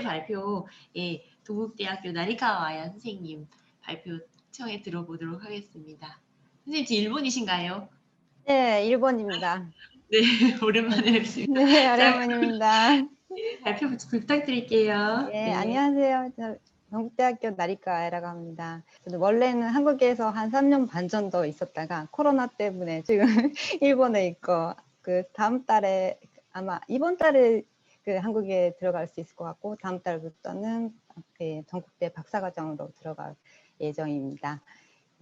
발표, 예, 동국대학교 나리카와야 선생님 발표 청해 들어보도록 하겠습니다. 선생님 지금 일본이신가요? 네, 일본입니다. 네, 오랜만에 뵙습니다. 네, 자, 오랜만입니다. 예, 발표 부탁드릴게요. 예, 네. 안녕하세요. 저 동국대학교 나리카와라고 합니다. 저는 원래는 한국에서 한 3년 반 정도 있었다가 코로나 때문에 지금 일본에 있고, 그 다음 달에 아마 이번 달에 그 한국에 들어갈 수 있을 것 같고, 다음 달부터는 그 동국대 박사과정으로 들어갈 예정입니다.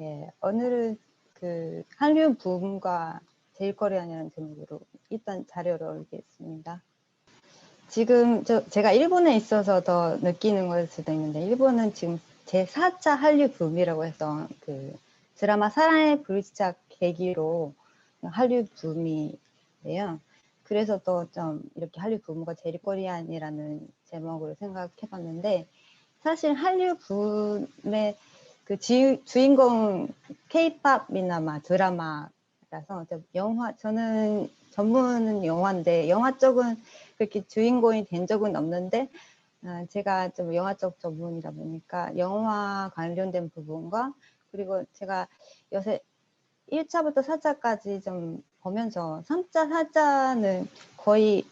예, 오늘은 그 한류 붐과 제일코리안이라는 제목으로 일단 자료를 올리겠습니다. 지금 제가 일본에 있어서 더 느끼는 걸 수도 있는데, 일본은 지금 제4차 한류 붐이라고 해서 그 드라마 사랑의 불시착 계기로 한류 붐이에요. 그래서 또 좀 이렇게 한류 붐과 제일코리안이라는 제목으로 생각해봤는데, 사실 한류 붐의 그 주인공 K-팝이나 드라마라서 영화, 저는 전문은 영화인데 영화 쪽은 그렇게 주인공이 된 적은 없는데, 제가 좀 영화 쪽 전문이다 보니까 영화 관련된 부분과, 그리고 제가 요새 1차부터 4차까지 좀 보면서 3차, 4차는 거의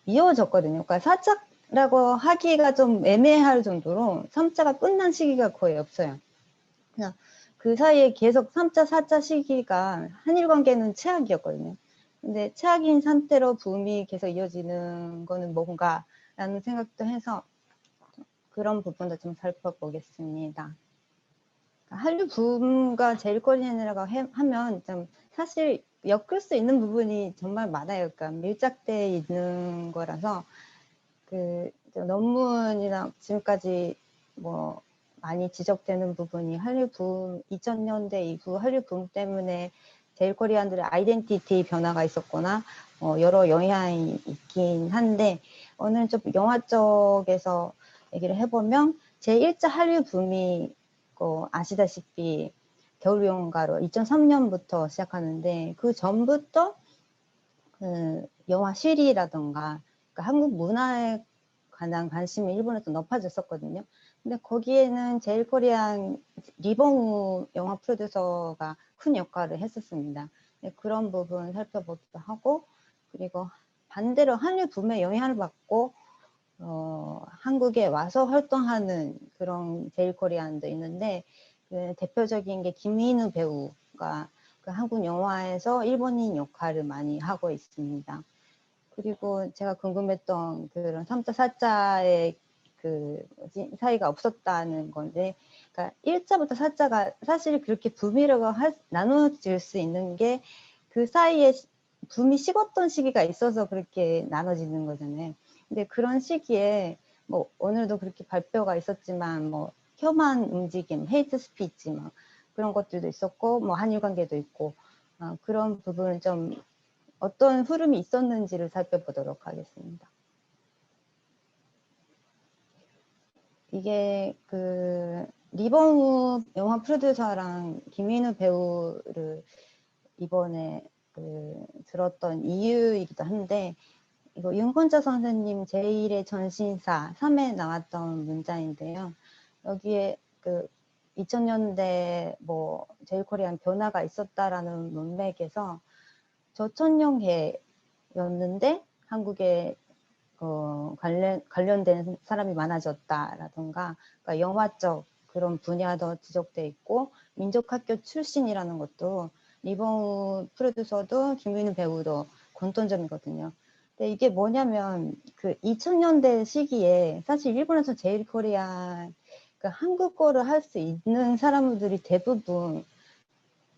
이어졌거든요. 그러니까 4차라고 하기가 좀 애매할 정도로 3차가 끝난 시기가 거의 없어요. 그냥 그 사이에 계속 3차, 4차 시기가 한일 관계는 최악이었거든요. 근데 최악인 상태로 붐이 계속 이어지는 거는 뭔가라는 생각도 해서 그런 부분도 좀 살펴보겠습니다. 한류 붐과 제일코리안이라고 하면 좀 사실 엮을 수 있는 부분이 정말 많아요. 그러니까 밀착되어 있는 거라서 그 논문이나 지금까지 뭐 많이 지적되는 부분이 한류 붐, 2000년대 이후 한류 붐 때문에 제일코리안들의 아이덴티티 변화가 있었거나 여러 영향이 있긴 한데, 오늘 좀 영화 쪽에서 얘기를 해보면 제1차 한류 붐이 아시다시피 겨울연가로 2003년부터 시작하는데, 그 전부터 그 영화 시리라던가 그러니까 한국 문화에 관한 관심이 일본에서 높아졌었거든요. 근데 거기에는 제일코리안 리봉우 영화 프로듀서가 큰 역할을 했었습니다. 그런 부분 살펴보기도 하고, 그리고 반대로 한류 붐에 영향을 받고 한국에 와서 활동하는 그런 제일코리안도 있는데, 그 대표적인 게 김민우 배우가 그 한국 영화에서 일본인 역할을 많이 하고 있습니다. 그리고 제가 궁금했던 그런 3자, 4자의 그 사이가 없었다는 건데, 그러니까 1자부터 4자가 사실 그렇게 붐이라고 나눠질 수 있는 게 그 사이에 붐이 식었던 시기가 있어서 그렇게 나눠지는 거잖아요. 근데 그런 시기에 뭐 오늘도 그렇게 발표가 있었지만 뭐 혐한 움직임, 헤이트 스피치 막 그런 것들도 있었고, 뭐 한일 관계도 있고, 그런 부분을 좀 어떤 흐름이 있었는지를 살펴보도록 하겠습니다. 이게 그 리봉우 영화 프로듀서랑 김민우 배우를 이번에 들었던 이유이기도 한데, 이거 윤건자 선생님 제1의 전신사 3에 나왔던 문장인데요. 여기에 그 2000년대 뭐 제일코리안 변화가 있었다라는 문맥에서 저천년계였는데 한국에 관련된 사람이 많아졌다라던가, 그러니까 영화적 그런 분야도 지적돼 있고, 민족학교 출신이라는 것도 리봉우 프로듀서도 김민우 배우도 공통점이거든요. 근데 이게 뭐냐면 그 2000년대 시기에 사실 일본에서 제일코리안 그 한국어를 할 수 있는 사람들이 대부분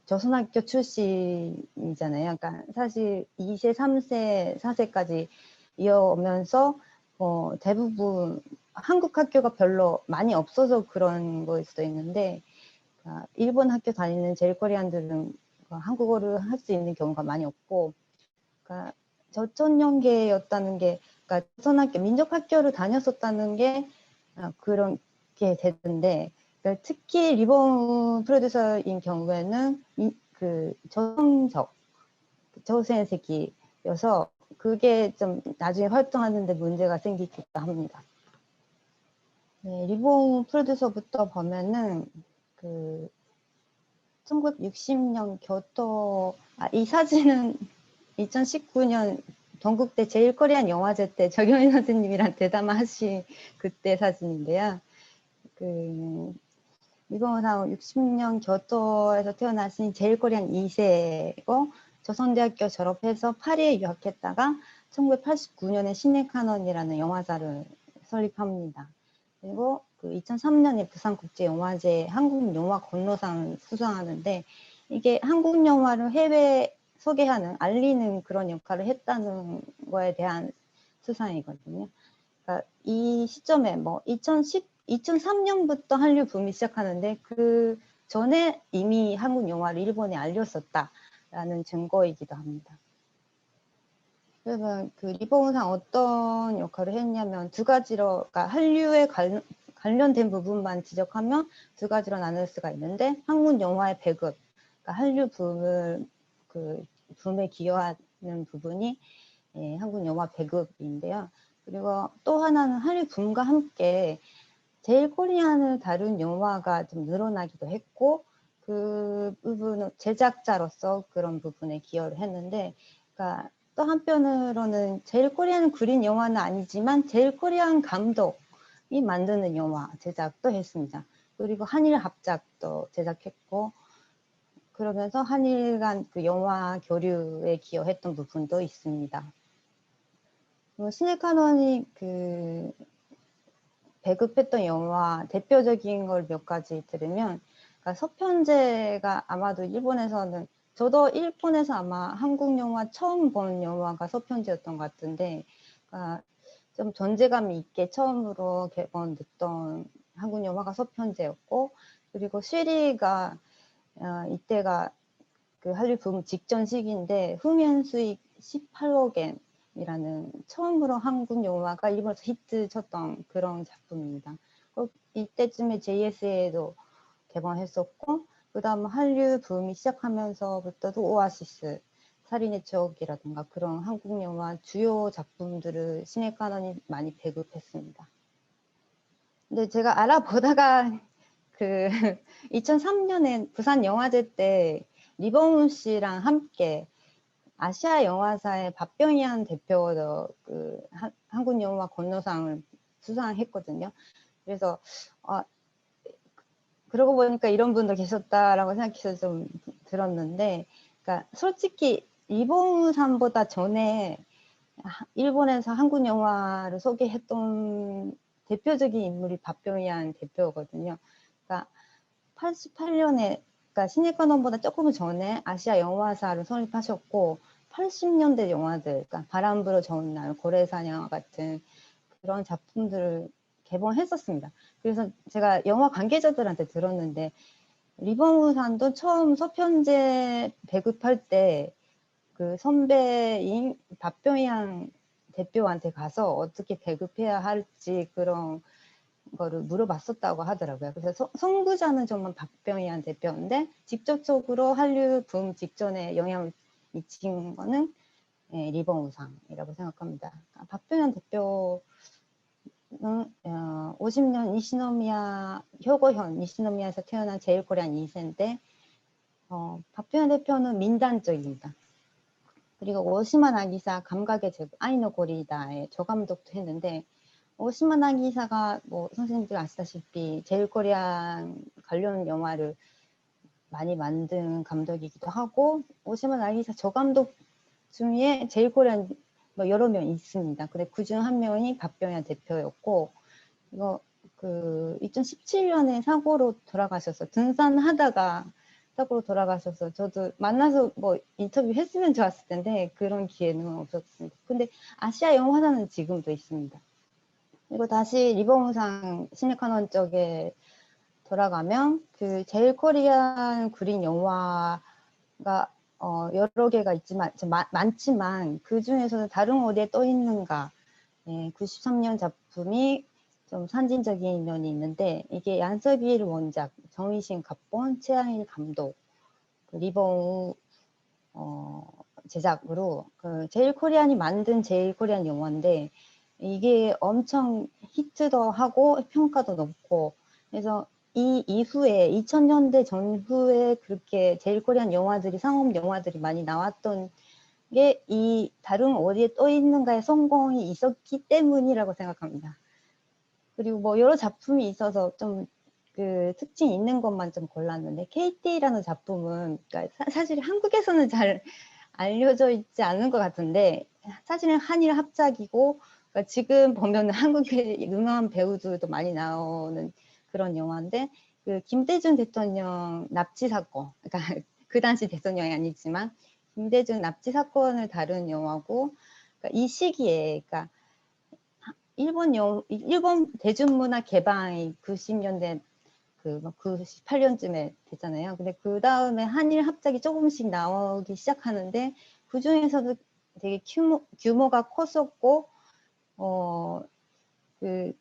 조선학교 출신이잖아요. 그러니까 사실 2세, 3세, 4세까지 이어오면서 대부분 한국 학교가 별로 많이 없어서 그런 거일 수도 있는데, 그러니까 일본 학교 다니는 제일코리안들은 한국어를 할 수 있는 경우가 많이 없고, 그러니까 저천년계였다는 게, 그러니까 조선학교, 민족학교를 다녔었다는 게 그런 게 되던데, 그러니까 특히 리본 프로듀서인 경우에는 그 저성적 저생새끼여서 그게 좀 나중에 활동하는데 문제가 생기기도 합니다. 네, 리봉 프로듀서부터 보면은 그 1960년 교토, 이 사진은 2019년 동국대 제일코리안 영화제 때 정효인 선생님이랑 대담하신 그때 사진인데요. 그 리봉우상 60년 교토에서 태어나신 제일코리안 2세고 조선대학교 졸업해서 파리에 유학했다가 1989년에 시네카논이라는 영화사를 설립합니다. 그리고 그 2003년에 부산국제영화제 한국영화 건로상을 수상하는데 이게 한국 영화를 해외 소개하는 알리는 그런 역할을 했다는 거에 대한 수상이거든요. 그러니까 이 시점에 뭐 2003년부터 한류 붐이 시작하는데 그 전에 이미 한국 영화를 일본에 알렸었다라는 증거이기도 합니다. 그러면 그 리봉우상 어떤 역할을 했냐면 두 가지로, 그러니까 한류에 관련된 부분만 지적하면 두 가지로 나눌 수가 있는데 한국 영화의 배급, 그러니까 한류 붐에 기여하는 부분이 한국 영화 배급인데요. 그리고 또 하나는 한류 붐과 함께 제일코리안을 다룬 영화가 좀 늘어나기도 했고 그 부분은 제작자로서 그런 부분에 기여를 했는데, 그러니까 또 한편으로는 제일코리안을 그린 영화는 아니지만 제일코리안 감독이 만드는 영화 제작도 했습니다. 그리고 한일 합작도 제작했고 그러면서 한일 간 그 영화 교류에 기여했던 부분도 있습니다. 시네카논이 그 배급했던 영화 대표적인 걸 몇 가지 들으면, 그러니까 서편제가 아마도 일본에서는, 저도 일본에서 아마 한국 영화 처음 본 영화가 서편제였던 것 같은데, 그러니까 좀 존재감 있게 처음으로 개봉됐던 한국 영화가 서편제였고, 그리고 쉐리가 이때가 그 한류 붐 직전 시기인데 흥행 수익 18억 엔이라는 처음으로 한국 영화가 일본에서 히트 쳤던 그런 작품입니다. 이때쯤에 JSA도 개봉했었고, 그 다음 한류 붐이 시작하면서부터도 오아시스, 살인의 추억이라든가 그런 한국 영화 주요 작품들을 시네카논이 많이 배급했습니다. 근데 제가 알아보다가 그 2003년에 부산 영화제 때 리봉훈 씨랑 함께 아시아 영화사의 박병희한 대표도 그 한국 영화 건로상을 수상했거든요. 그래서 그러고 보니까 이런 분도 계셨다라고 생각해서 좀 들었는데, 그러니까 솔직히 리봉훈상보다 전에 일본에서 한국 영화를 소개했던 대표적인 인물이 박병희한 대표거든요. 그러니까 88년에, 그러니까 시네카논보다 조금 전에 아시아 영화사를 설립하셨고 80년대 영화들, 그러니까 바람 불어 좋은 날, 고래사냥 같은 그런 작품들을 개봉했었습니다. 그래서 제가 영화 관계자들한테 들었는데 리봉우산도 처음 서편제 배급할 때 그 선배인 박병희양 대표한테 가서 어떻게 배급해야 할지 그런 거를 물어봤었다고 하더라고요. 그래서 선구자는 정말 박병희한 대표인데 직접적으로 한류 붐 직전에 영향을 미친 거는 리봉우상이라고 생각합니다. 박병희한 대표는 50년 효고현 니시노미야에서 태어난 제일코리안 2세인데 박병희 대표는 민단적입니다. 그리고 오시마 나기사 감각의 제국 아이노 고리다의 조감독도 했는데, 오시마 나기사가 뭐 선생님들 아시다시피 제일코리안 관련 영화를 많이 만든 감독이기도 하고, 오시마 나기사 조감독 중에 제일코리안 뭐 여러 명 있습니다. 근데 그중 한 명이 박병현 대표였고, 이거 그 2017년에 사고로 돌아가셔서 등산하다가 사고로 돌아가셔서 저도 만나서 뭐 인터뷰 했으면 좋았을 텐데 그런 기회는 없었습니다. 근데 아시아 영화사는 지금도 있습니다. 그리고 다시 리봉우상 시네카논 쪽에 돌아가면 그 제일코리안 그린 영화가 여러 개가 있지만 많지만 그 중에서도 다른 어디에 또 있는가, 93년 작품이 좀 산진적인 면이 있는데, 이게 얀서빌 원작, 정의신 각본, 최양일 감독, 그 리봉우 제작으로 그 제일코리안이 만든 제일코리안 영화인데, 이게 엄청 히트도 하고 평가도 높고, 그래서 이 이후에 2000년대 전후에 그렇게 제일 코리안 영화들이, 상업 영화들이 많이 나왔던 게 이 다른 어디에 또 있는가의 성공이 있었기 때문이라고 생각합니다. 그리고 뭐 여러 작품이 있어서 좀 그 특징 있는 것만 좀 골랐는데, KT라는 작품은 그러니까 사실 한국에서는 잘 알려져 있지 않은 것 같은데, 사실은 한일 합작이고, 그러니까 지금 보면 한국의 유명한 배우들도 많이 나오는 그런 영화인데, 그 김대중 대통령 납치 사건, 그러니까 그 당시 대통령이 아니지만 김대중 납치 사건을 다룬 영화고, 그러니까 이 시기에, 그러니까 일본 대중문화 개방이 90년대 그 98년쯤에 됐잖아요. 근데 그 다음에 한일 합작이 조금씩 나오기 시작하는데, 그 중에서도 되게 규모가 컸었고, 그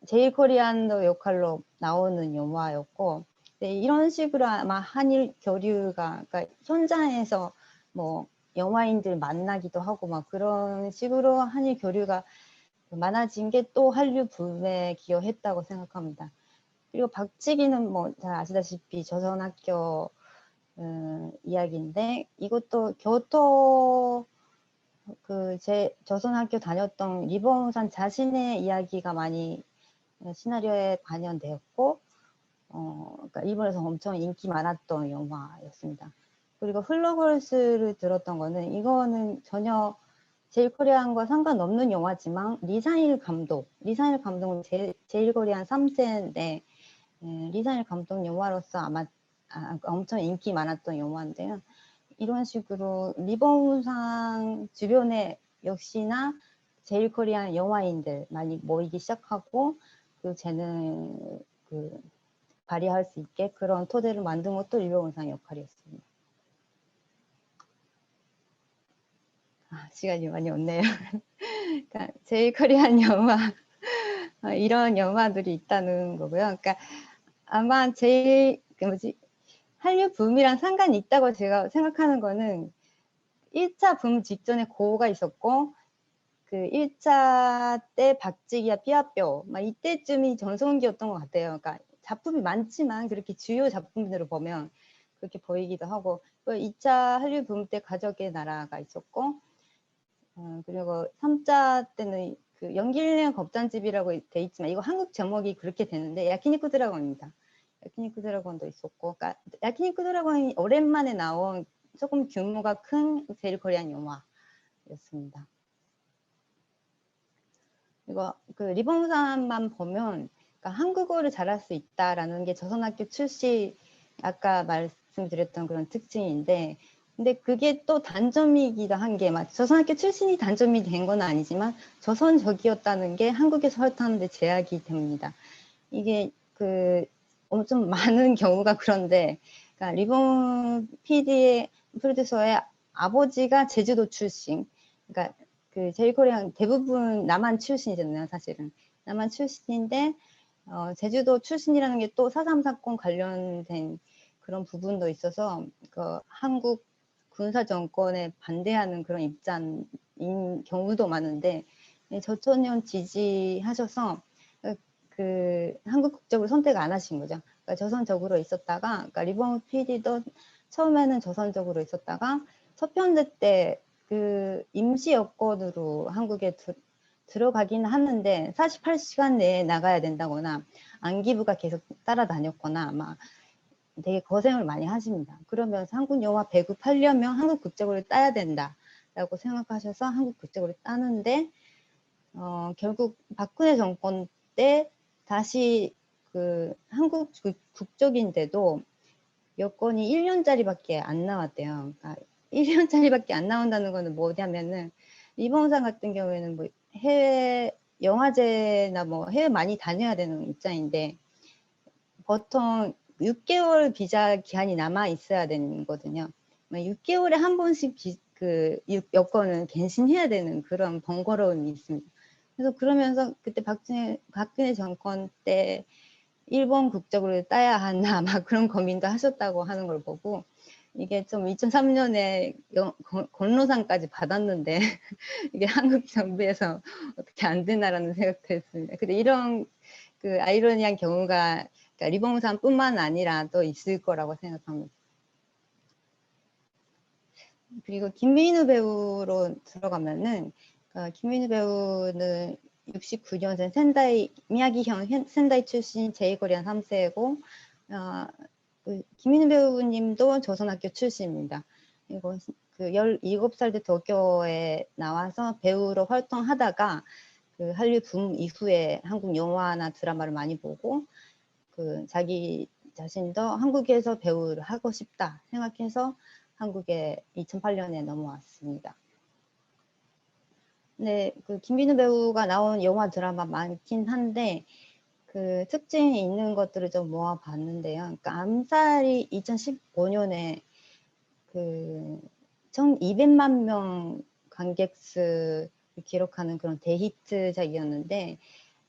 제일 코리안도 역할로 나오는 영화였고, 네, 이런 식으로 아마 한일 교류가, 그러니까 현장에서 뭐 영화인들 만나기도 하고 막 그런 식으로 한일 교류가 많아진 게 또 한류 붐에 기여했다고 생각합니다. 그리고 박치기는 뭐 잘 아시다시피 조선학교 이야기인데, 이것도 교토 제 조선학교 다녔던 리본산 자신의 이야기가 많이 시나리오에 반영되었고, 그러니까 일본에서 엄청 인기 많았던 영화였습니다. 그리고 흘러걸스를 들었던 거는, 이거는 전혀 제일 코리안과 상관없는 영화지만 리사일 감독은 제일 코리안 3세인데, 리사일 감독 영화로서 아마 엄청 인기 많았던 영화인데요. 이런 식으로 리본상 주변에 역시나 제일 코리안 영화인들 많이 모이기 시작하고, 그 재능을 발휘할 수 있게 그런 토대를 만든 것도 리본상 역할이었습니다. 시간이 많이 없네요. 그러니까 제일 코리안 영화 이런 영화들이 있다는 거고요. 그러니까 아마 제일 한류 붐이랑 상관이 있다고 제가 생각하는 거는, 1차 붐 직전에 고우가 있었고, 그 1차 때 박지기와 삐아뼈 막 이때쯤이 전성기였던 것 같아요. 그러니까 작품이 많지만 그렇게 주요 작품들을 보면 그렇게 보이기도 하고, 또 2차 한류 붐 때 가족의 나라가 있었고, 그리고 3차 때는 그 연길레온 겁장집이라고 돼 있지만, 이거 한국 제목이 그렇게 되는데 야키니쿠 드라곤입니다. 야키니쿠 드라곤도 있었고, 그러니까 야키니쿠 드라곤이 오랜만에 나온 조금 규모가 큰 제일 코리안 영화였습니다. 그리고 그 리본산만 보면, 그러니까 한국어를 잘할 수 있다라는 게 조선학교 출신, 아까 말씀드렸던 그런 특징인데, 근데 그게 또 단점이기도 한 게, 막 조선학교 출신이 단점이 된 건 아니지만 조선적이었다는 게 한국에서 활동하는데 제약이 됩니다. 이게 좀 많은 경우가 그런데, 그러니까 리본 PD의 프로듀서의 아버지가 제주도 출신, 그러니까 그 제일 코리안 대부분 남한 출신이잖아요, 사실은. 남한 출신인데, 제주도 출신이라는 게 또 4.3 사건 관련된 그런 부분도 있어서, 그 한국 군사 정권에 반대하는 그런 입장인 경우도 많은데, 저천년 지지하셔서 그 한국 국적을 선택 안 하신 거죠. 그러니까 조선적으로 있었다가, 그러니까 리본 PD도 처음에는 조선적으로 있었다가 첫 편제 때 그 임시 여권으로 한국에 들어가긴 하는데, 48시간 내에 나가야 된다거나 안기부가 계속 따라다녔거나 막 되게 고생을 많이 하십니다. 그러면서 한국 영화 배급하려면 한국 국적을 따야 된다라고 생각하셔서 한국 국적을 따는데, 결국 박근혜 정권 때 다시 그 한국 국적인데도 여권이 1년짜리밖에 안 나왔대요. 그러니까 1년짜리밖에 안 나온다는 거는 뭐냐면은, 이봉상 같은 경우에는 뭐 해외 영화제나 뭐 해외 많이 다녀야 되는 입장인데, 보통 6개월 비자 기한이 남아 있어야 되는 거거든요. 6개월에 한 번씩 여권을 갱신해야 되는 그런 번거로움이 있습니다. 그래서 그러면서 그때 박근혜 정권 때 일본 국적을 따야 하나 막 그런 고민도 하셨다고 하는 걸 보고, 이게 좀 2003년에 건로상까지 받았는데 이게 한국 정부에서 어떻게 안 되나라는 생각도 했습니다. 근데 이런 그 아이러니한 경우가 그러니까 리봉산뿐만 아니라 또 있을 거라고 생각합니다. 그리고 김민우 배우로 들어가면은 김민우 배우는 69년생 센다이 미야기현 센다이 출신 제2코리안 3세고 김민우 배우님도 조선학교 출신입니다. 그리고 그 17살 때 도쿄에 나와서 배우로 활동하다가 그 한류 붐 이후에 한국 영화나 드라마를 많이 보고 그 자기 자신도 한국에서 배우를 하고 싶다 생각해서 한국에 2008년에 넘어왔습니다. 네, 그 김민우 배우가 나온 영화 드라마 많긴 한데 그 특징이 있는 것들을 좀 모아봤는데요. 그러니까 암살이 2015년에 그 1,200만 명 관객 수를 기록하는 그런 대히트작이었는데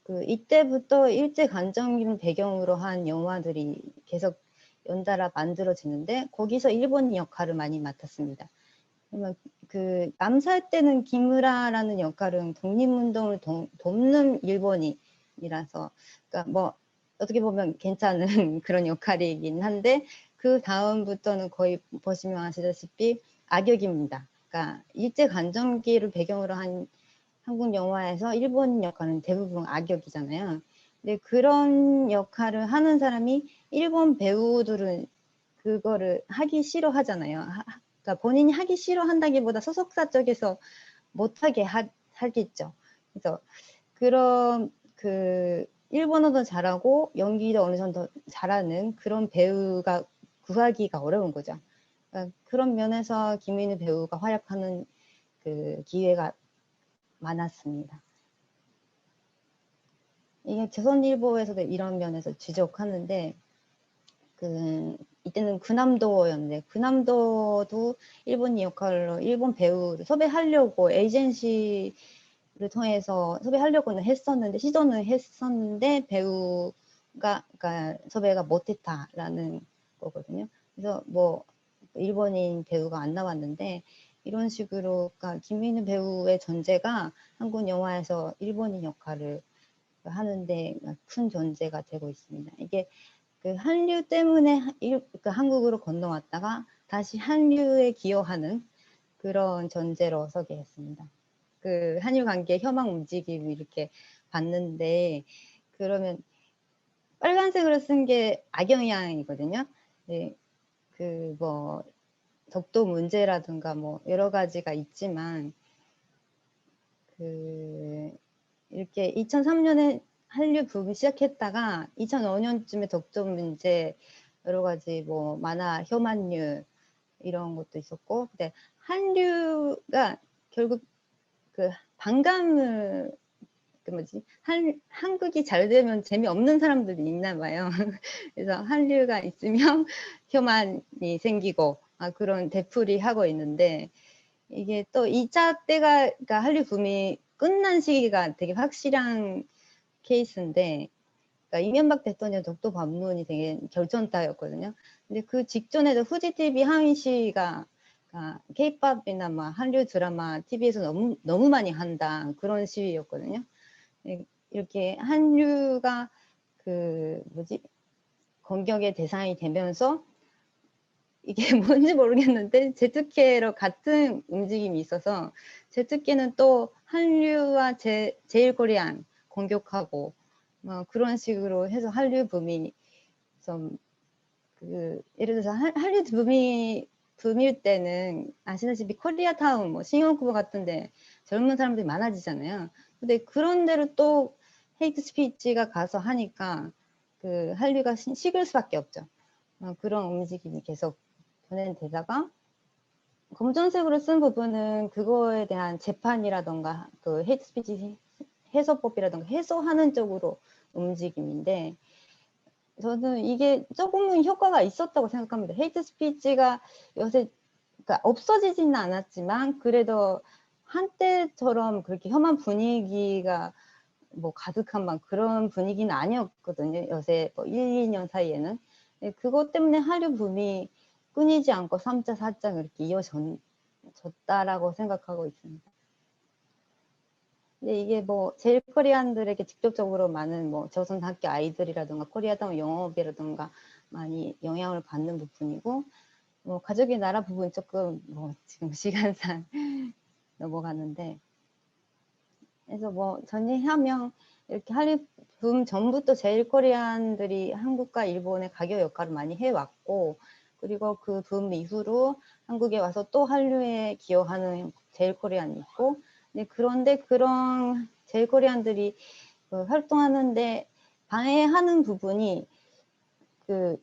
그 이때부터 일제 강점기를 배경으로 한 영화들이 계속 연달아 만들어지는데 거기서 일본 역할을 많이 맡았습니다. 그러면 그 암살 때는 기무라라는 역할은 독립운동을 돕는 일본인이라서 그러니까 뭐 어떻게 보면 괜찮은 그런 역할이긴 한데 그 다음부터는 거의 보시면 아시다시피 악역입니다. 그러니까 일제 강점기를 배경으로 한 한국 영화에서 일본 역할은 대부분 악역이잖아요. 근데 그런 역할을 하는 사람이 일본 배우들은 그거를 하기 싫어하잖아요. 그러니까 본인이 하기 싫어한다기보다 소속사 쪽에서 못하게 하겠죠. 그래서 그런 그 일본어도 잘하고 연기도 어느 정도 잘하는 그런 배우가 구하기가 어려운 거죠. 그러니까 그런 면에서 김민우 배우가 활약하는 그 기회가 많았습니다. 이게 조선일보에서도 이런 면에서 지적하는데 그 이때는 군함도였는데 군함도도 일본 역할로 일본 배우를 섭외하려고 에이전시를 통해서 섭외하려고는 했었는데 시도는 했었는데 배우가 그러니까 섭외가 못했다라는 거거든요. 그래서 뭐 일본인 배우가 안 나왔는데 이런 식으로 그러니까 김민우 배우의 존재가 한국 영화에서 일본인 역할을 하는데 큰 존재가 되고 있습니다. 이게 그 한류 때문에 그 한국으로 건너왔다가 다시 한류에 기여하는 그런 존재로 소개했습니다. 그 한류 관계 혐한 움직임 이렇게 봤는데 그러면 빨간색으로 쓴 게 악영향이거든요. 네, 그 뭐 독도 문제라든가 뭐 여러 가지가 있지만 그 이렇게 2003년에 한류 붐이 시작했다가 2005년쯤에 독도 문제 여러 가지 뭐 만화 혐한류 이런 것도 있었고 근데 한류가 결국 그 반감을 그 뭐지 한국이 잘 되면 재미없는 사람들이 있나 봐요. 그래서 한류가 있으면 혐한이 생기고 그런 되풀이 하고 있는데 이게 또 2차 때가 그러니까 한류 붐이 끝난 시기가 되게 확실한 케이스인데 그러니까 이명박 대통령 독도 방문이 되게 결정타였거든요. 근데 그 직전에도 후지 TV 하민 씨가 K-팝이나 막 한류 드라마 TV에서 너무 많이 한다 그런 시위였거든요. 이렇게 한류가 그 뭐지 공격의 대상이 되면서 이게 뭔지 모르겠는데 제트케로 같은 움직임이 있어서 제트케는 또 한류와 제일코리안 공격하고 그런 식으로 해서 한류 붐이 좀 그 예를 들어서 한류 붐일 때는 아시다시피 코리아타운 뭐 싱가포르 같은데 젊은 사람들이 많아지잖아요. 근데 그런 데로 또 헤이트 스피치가 가서 하니까 그 한류가 식을 수밖에 없죠. 그런 움직임이 계속 진행되다가 검정색으로 쓴 부분은 그거에 대한 재판이라던가 그 헤이트 스피치 해소법이라던가 해소하는 쪽으로 움직임인데 저는 이게 조금은 효과가 있었다고 생각합니다. 헤이트 스피치가 요새 그러니까 없어지지는 않았지만 그래도 한때처럼 그렇게 혐한 분위기가 뭐 가득한 막 그런 분위기는 아니었거든요. 요새 뭐 1, 2년 사이에는. 그것 때문에 한류 붐이 끊이지 않고 3자, 4자가 이렇게 이어졌다라고 생각하고 있습니다. 근데 이게 뭐 제일 코리안들에게 직접적으로 많은 뭐 조선 학교 아이들이라든가 코리아타운 영업이라든가 많이 영향을 받는 부분이고, 뭐 가족의 나라 부분이 조금 뭐 지금 시간상 넘어가는데, 그래서 뭐 전이하면 이렇게 한류 붐 전부터 제일 코리안들이 한국과 일본의 가교 역할을 많이 해왔고, 그리고 그 붐 이후로 한국에 와서 또 한류에 기여하는 제일 코리안이 있고, 그런데 그런 제일 코리안들이 활동하는데 방해하는 부분이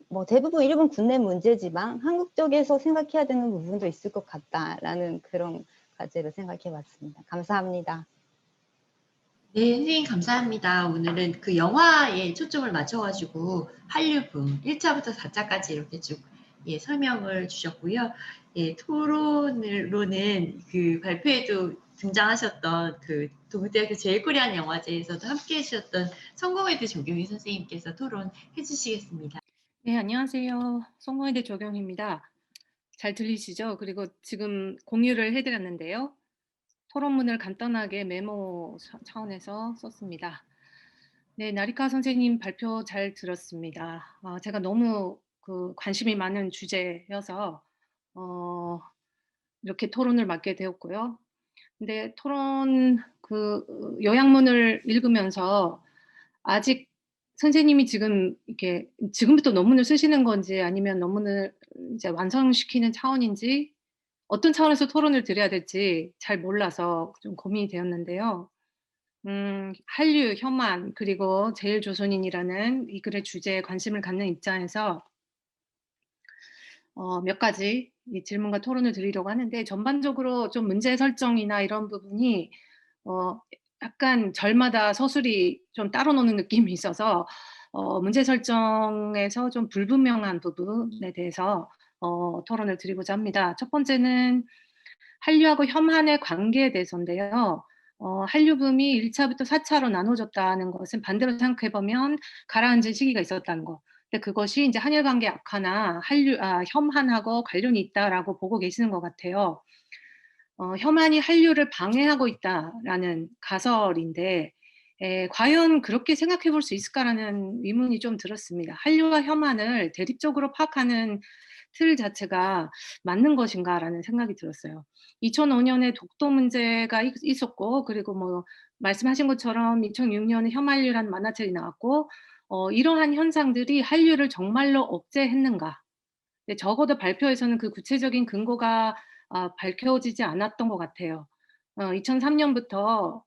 뭐 대부분 일본 국내 문제지만 한국 쪽에서 생각해야 되는 부분도 있을 것 같다라는 그런 과제를 생각해 봤습니다. 감사합니다. 네, 선생님 감사합니다. 오늘은 그 영화에 초점을 맞춰가지고 한류붐 1차부터 4차까지 이렇게 쭉 예, 설명을 주셨고요. 예, 토론으로는 그 발표에도 등장하셨던 그 동국대학교 제일코리안 영화제에서도 함께 해주셨던 성공회대 조경희 선생님께서 토론해 주시겠습니다. 네, 안녕하세요. 송화대 조경입니다. 잘 들리시죠? 그리고 지금 공유를 해드렸는데요. 토론문을 간단하게 메모 차원에서 썼습니다. 네, 나리카 선생님 발표 잘 들었습니다. 제가 너무 관심이 많은 주제여서 이렇게 토론을 맡게 되었고요. 근데 토론 요약문을 읽으면서 아직 선생님이 지금 이렇게 지금부터 논문을 쓰시는 건지 아니면 논문을 이제 완성시키는 차원인지 어떤 차원에서 토론을 드려야 될지 잘 몰라서 좀 고민이 되었는데요. 한류, 혐한 그리고 제일조선인이라는 이 글의 주제에 관심을 갖는 입장에서 몇 가지 이 질문과 토론을 드리려고 하는데, 전반적으로 좀 문제 설정이나 이런 부분이 약간 절마다 서술이 좀 따로 노는 느낌이 있어서 문제 설정에서 좀 불분명한 부분에 대해서 토론을 드리고자 합니다. 첫 번째는 한류하고 혐한의 관계에 대해서인데요. 한류붐이 1차부터 4차로 나눠졌다는 것은 반대로 생각해 보면 가라앉은 시기가 있었다는 거. 근데 그것이 이제 한일 관계 악화나 혐한하고 관련이 있다라고 보고 계시는 것 같아요. 혐한이 한류를 방해하고 있다라는 가설인데, 과연 그렇게 생각해 볼 수 있을까라는 의문이 좀 들었습니다. 한류와 혐한을 대립적으로 파악하는 틀 자체가 맞는 것인가라는 생각이 들었어요. 2005년에 독도 문제가 있었고, 그리고 뭐 말씀하신 것처럼 2006년에 혐한류라는 만화책이 나왔고, 이러한 현상들이 한류를 정말로 억제했는가? 네, 적어도 발표에서는 그 구체적인 근거가 밝혀지지 않았던 것 같아요. 2003년부터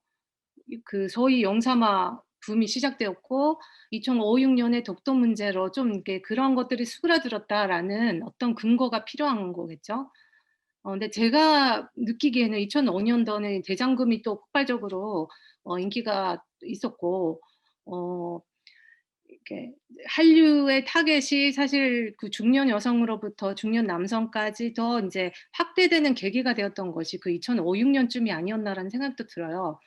그 소위 용사마 붐이 시작되었고, 2005, 6년에 독도 문제로 좀 이렇게 그런 것들이 수그라들었다라는 어떤 근거가 필요한 거겠죠. 근데 제가 느끼기에는 2005년도는 대장금이 또 폭발적으로 인기가 있었고, 어 이렇게 한류의 타겟이 사실 그 중년 여성으로부터 중년 남성까지 더 인제 확대되는 계기가 되었던 것이 그 2005, 6년쯤이 아니었나라는 생각도 들어요.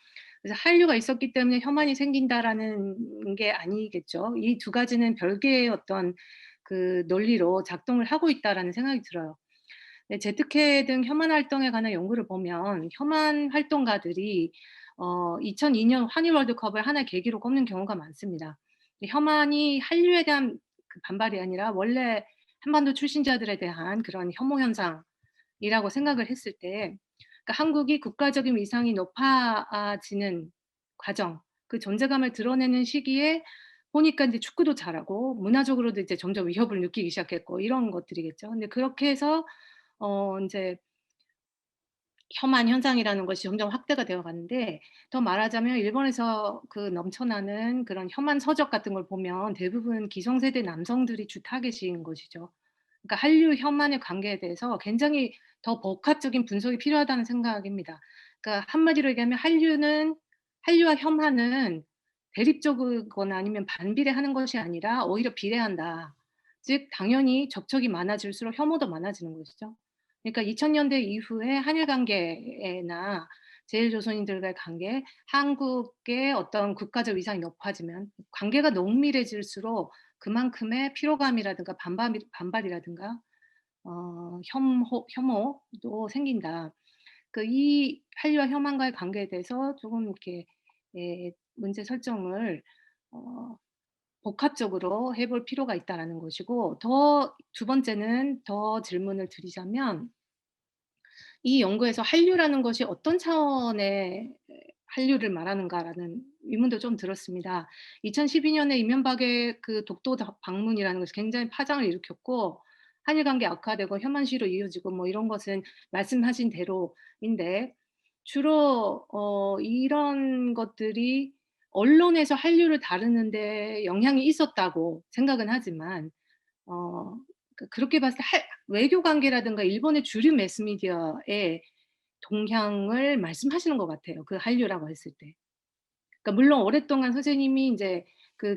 그래서 '한류가 있었기 때문에 혐한이 생긴다.'라는 게 아니겠죠. 이 두 가지는 별개의 어떤 그 논리로 작동을 하고 있다라는 생각이 들어요. 네, 재특혜 등 혐한 활동에 관한 연구를 보면 혐한 활동가들이 2002년 한일 월드컵을 하나의 계기로 꼽는 경우가 많습니다. 혐한이 한류에 대한 그 반발이 아니라 원래 한반도 출신자들에 대한 그런 혐오 현상이라고 생각을 했을 때, 그러니까 한국이 국가적인 위상이 높아지는 과정, 그 존재감을 드러내는 시기에 보니까 인제 축구도 잘하고 문화적으로도 이제 점점 위협을 느끼기 시작했고 이런 것들이겠죠. 근데 그렇게 해서 인제 혐한 현상이라는 것이 점점 확대가 되어 가는데, 더 말하자면 일본에서 그 넘쳐나는 그런 혐한 서적 같은 걸 보면 대부분 기성세대 남성들이 주 타겟인 것이죠. 그러니까 한류 혐한의 관계에 대해서 굉장히 더 복합적인 분석이 필요하다는 생각입니다. 그러니까 한마디로 얘기하면 한류와 혐한은 대립적이거나 아니면 반비례하는 것이 아니라 오히려 비례한다. 즉 당연히 접촉이 많아질수록 혐오도 많아지는 것이죠. 그러니까 2000년대 이후에 한일 관계나 제일조선인들과의 관계, 한국의 어떤 국가적 위상이 높아지면 관계가 농밀해질수록 그만큼의 피로감이라든가 반발이라든가 혐오도 생긴다. 이 한류와 혐한과의 관계에 대해서 조금 이렇게 문제 설정을 어 복합적으로 해볼 필요가 있다라는 것이고, 두 번째는 더 질문을 드리자면 이 연구에서 한류라는 것이 어떤 차원의 한류를 말하는가라는 의문도 좀 들었습니다. 2012년에 이명박의 독도 방문이라는 것이 굉장히 파장을 일으켰고, 한일 관계 악화되고 혐한 시로 이어지고 뭐 이런 것은 말씀하신 대로인데, 주로 이런 것들이 언론에서 한류를 다루는 데 영향이 있었다고 생각은 하지만, 어 그렇게 봤을 때 외교 관계라든가 일본의 주류 매스미디어의 동향을 말씀하시는 것 같아요, 그 한류라고 했을 때. 그러니까 물론 오랫동안 선생님이 인제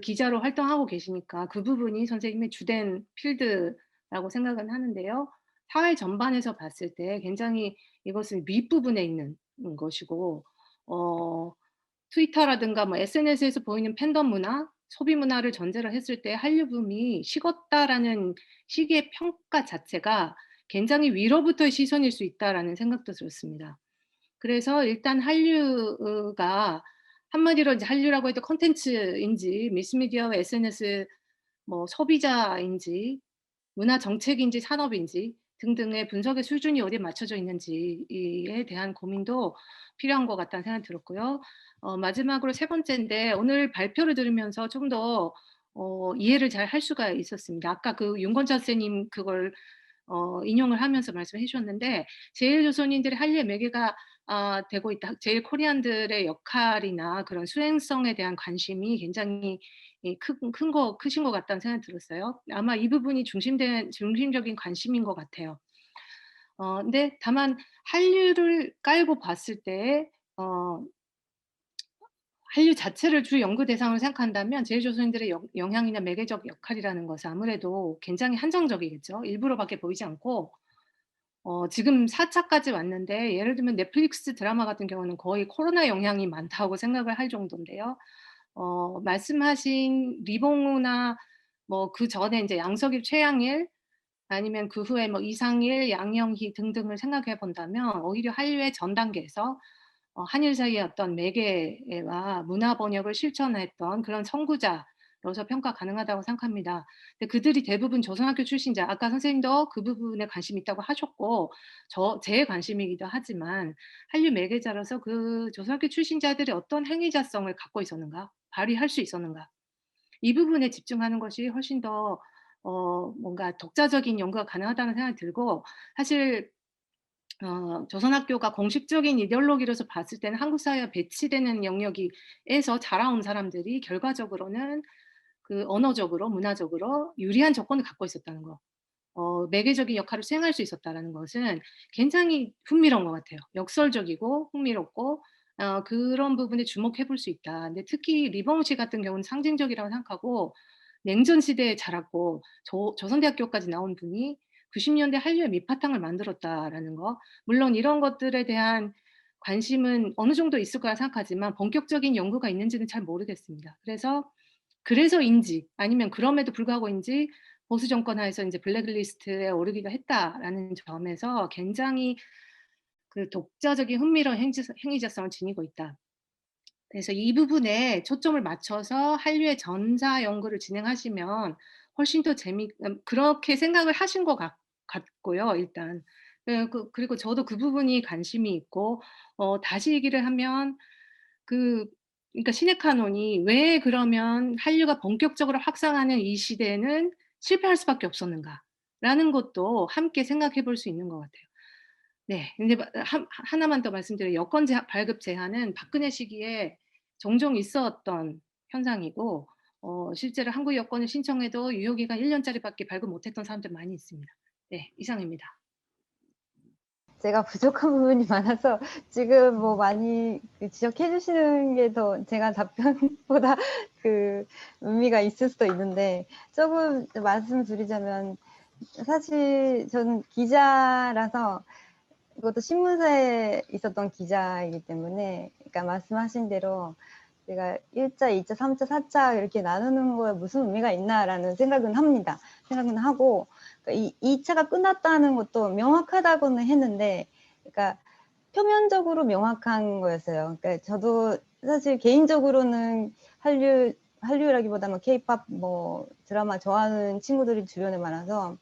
기자로 활동하고 계시니까 그 부분이 선생님의 주된 필드라고 생각은 하는데요. 사회 전반에서 봤을 때 굉장히 이것은 윗부분에 있는 것이고, 어 트위터라든가 뭐 SNS에서 보이는 팬덤 문화, 소비 문화를 전제로 했을 때 '한류 붐이 식었다.'라는 식의 평가 자체가 굉장히 위로부터의 시선일 수 있다라는 생각도 들었습니다. 그래서 일단 한류가 한마디로 이제 한류라고 해도 콘텐츠인지 매스미디어와 SNS 뭐 소비자인지 문화 정책인지 산업인지 등등의 분석의 수준이 어디에 맞춰져 있는지에 대한 고민도 필요한 것 같다는 생각이 들었고요. 마지막으로 세 번째인데, 오늘 발표를 들으면서 좀 더 이해를 잘 할 수가 있었습니다. 아까 윤건자 선생님 그걸 인용을 하면서 말씀해 주셨는데, 제일 조선인들의 한류의 매개가 되고 있다. 제일 코리안들의 역할이나 그런 수행성에 대한 관심이 굉장히 크신 것 같다는 생각이 들었어요. 아마 이 부분이 중심적인 관심인 것 같아요. 근데 다만 한류를 깔고 봤을 때 한류 자체를 주 연구 대상으로 생각한다면 제일조선인들의 영향이나 매개적 역할이라는 것은 아무래도 굉장히 한정적이겠죠. 일부러밖에 보이지 않고, 지금 4 차까지 왔는데 예를 들면 넷플릭스 드라마 같은 경우는 거의 코로나 영향이 많다고 생각을 할 정도인데요. 말씀하신 리봉우나 뭐 그전에 인제 양석일, 최양일, 아니면 그 후에 뭐 이상일, 양영희 등등을 생각해 본다면 오히려 한류의 전 단계에서 한일 사이의 어떤 매개와 문화 번역을 실천했던 그런 선구자로서 평가 가능하다고 생각합니다. 근데 그들이 대부분 조선학교 출신자, 아까 선생님도 그 부분에 관심이 있다고 하셨고 제 관심이기도 하지만, 한류 매개자로서 그 조선학교 출신자들이 어떤 행위자성을 갖고 있었는가, 발휘할 수 있었는가, 이 부분에 집중하는 것이 훨씬 더 뭔가 독자적인 연구가 가능하다는 생각이 들고, 사실 조선학교가 공식적인 이데올로기로서 봤을 때는 한국 사회와 배치되는 영역에서 자라온 사람들이 결과적으로는 언어적으로 문화적으로 유리한 조건을 갖고 있었다는 거, 매개적인 역할을 수행할 수 있었다라는 것은 굉장히 흥미로운 것 같아요. 역설적이고 흥미롭고 그런 부분에 주목해 볼 수 있다. 근데 특히 리봉우 씨 같은 경우는 상징적이라고 생각하고, 냉전 시대에 자랐고 조선대학교까지 나온 분이 90년대 한류의 밑바탕을 만들었다라는 거. 물론 이런 것들에 대한 관심은 어느 정도 있을 거라 생각하지만 본격적인 연구가 있는지는 잘 모르겠습니다. 그래서인지 아니면 그럼에도 불구하고인지 보수 정권 하에서 인제 블랙리스트에 오르기도 했다라는 점에서 굉장히 독자적인 흥미로운 행위자성을 지니고 있다. 그래서 이 부분에 초점을 맞춰서 한류의 전사 연구를 진행하시면 훨씬 더 그렇게 생각을 하신 것 같고요, 일단. 그리고 저도 그 부분이 관심이 있고, 다시 얘기를 하면 그 그러니까 신의 카논이 왜 그러면 한류가 본격적으로 확산하는 이 시대에는 실패할 수밖에 없었는가라는 것도 함께 생각해 볼 수 있는 것 같아요. 네. 근데 하나만 더 말씀드려요. 여권 발급 제한은 박근혜 시기에 종종 있었던 현상이고, 실제로 한국 여권을 신청해도 유효 기간 1 년짜리밖에 발급 못 했던 사람들 많이 있습니다. 네. 이상입니다. 제가 부족한 부분이 많아서 지금 뭐 많이 지적해 주시는 게 더 제가 답변보다 의미가 있을 수도 있는데, 조금 말씀드리자면, 사실 저는 기자라서, 이것도 신문사에 있었던 기자이기 때문에, 그러니까 말씀하신 대로 제가 1차, 2차, 3차, 4차 이렇게 나누는 거에 무슨 의미가 있나라는 생각은 합니다. 생각은 하고, 그러니까 2차가 끝났다는 것도 명확하다고는 했는데, 그러니까 표면적으로 명확한 거였어요. 그러니까 저도 사실 개인적으로는 한류라기보다는 케이팝 뭐 드라마 좋아하는 친구들이 주변에 많아서,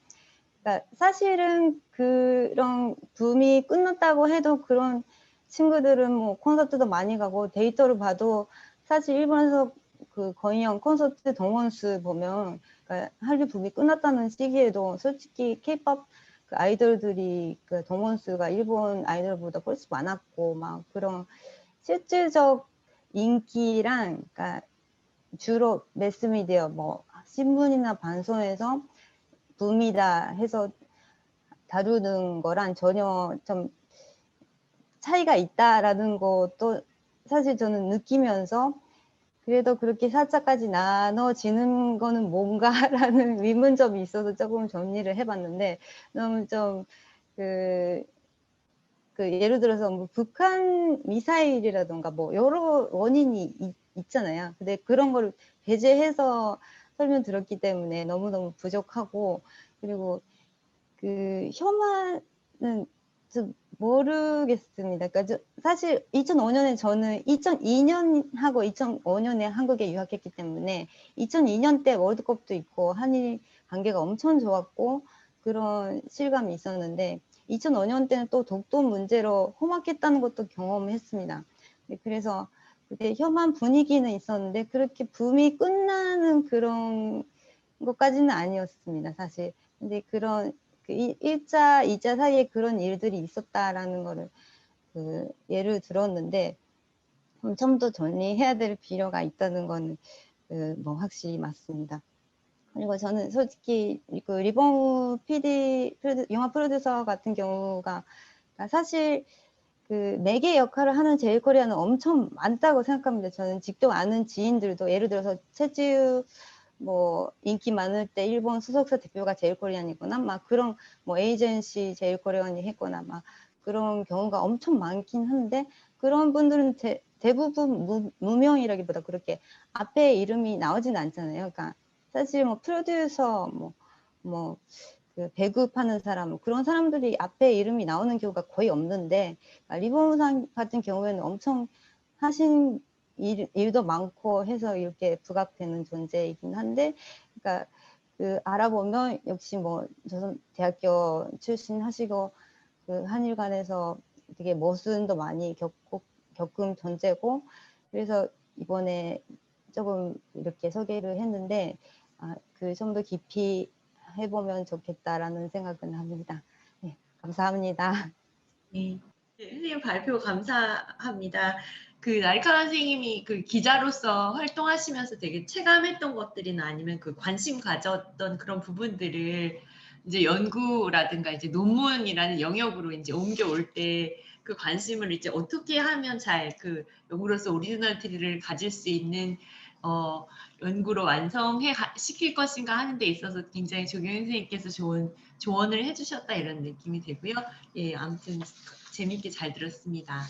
그러니까 사실은 그런 붐이 끝났다고 해도 그런 친구들은 뭐 콘서트도 많이 가고 데이터를 봐도 사실 일본에서 그 건영 콘서트 동원수 보면, 그러니까 한류 붐이 끝났다는 시기에도 솔직히 케이팝 그 아이돌들이 그 동원수가 일본 아이돌보다 훨씬 많았고, 막 그런 실질적 인기랑, 그러니까 주로 매스미디어 뭐 신문이나 방송에서 붐이다 해서 다루는 거랑 전혀 좀 차이가 있다라는 것도 사실 저는 느끼면서, 그래도 그렇게 4차까지 나눠지는 거는 뭔가라는 의문점이 있어서 조금 정리를 해봤는데, 너무 좀 예를 들어서 뭐 북한 미사일이라던가 뭐 여러 원인이 있잖아요. 근데 그런 거를 배제해서 설명 들었기 때문에 너무너무 부족하고, 그리고 그 혐한은 좀 모르겠습니다. 그러니까 사실 2005년에 저는 2002년하고 2005년에 한국에 유학했기 때문에 2002년 때 월드컵도 있고 한일 관계가 엄청 좋았고 그런 실감이 있었는데, 2005년 때는 또 독도 문제로 험악했다는 것도 경험했습니다. 그래서 그때 혐한 분위기는 있었는데 그렇게 붐이 끝나는 그런 것까지는 아니었습니다, 사실. 근데 그런 그 1차, 2차 사이에 그런 일들이 있었다라는 거를 그 예를 들었는데, 좀 더 정리해야 될 필요가 있다는 건 뭐 확실히 맞습니다. 그리고 저는 솔직히 그 리본 PD, 영화 프로듀서 같은 경우가 사실 그 매개 역할을 하는 제일코리아는 엄청 많다고 생각합니다. 저는 직접 아는 지인들도 예를 들어서 최지우 뭐 인기 많을 때 일본 소속사 대표가 제일코리안이거나 막 그런 뭐 에이전시 제일코리안이 했거나 막 그런 경우가 엄청 많긴 한데, 그런 분들은 대부분 무명이라기보다 그렇게 앞에 이름이 나오진 않잖아요. 그러니까 사실 뭐 프로듀서 그 배급하는 사람 그런 사람들이 앞에 이름이 나오는 경우가 거의 없는데, 리본상 같은 경우에는 엄청 하신 일도 많고 해서 이렇게 부각되는 존재이긴 한데, 그러니까 그 알아보면 역시 뭐 조선 대학교 출신하시고 그 한일 간에서 되게 모순도 많이 겪은 존재고, 그래서 이번에 조금 이렇게 소개를 했는데 그 좀 더 깊이 해보면 좋겠다라는 생각은 합니다. 네, 감사합니다. 네. 네, 선생님 발표 감사합니다. 그 나리카 선생님이 그 기자로서 활동하시면서 되게 체감했던 것들이나 아니면 그 관심 가졌던 그런 부분들을 이제 연구라든가 이제 논문이라는 영역으로 이제 옮겨올 때 그 관심을 이제 어떻게 하면 잘 그 연구로서 오리지널리티를 가질 수 있는 연구로 시킬 것인가 하는 데 있어서 굉장히 조경 선생님께서 좋은 조언을 해주셨다 이런 느낌이 되고요. 예, 아무튼 재미있게 잘 들었습니다.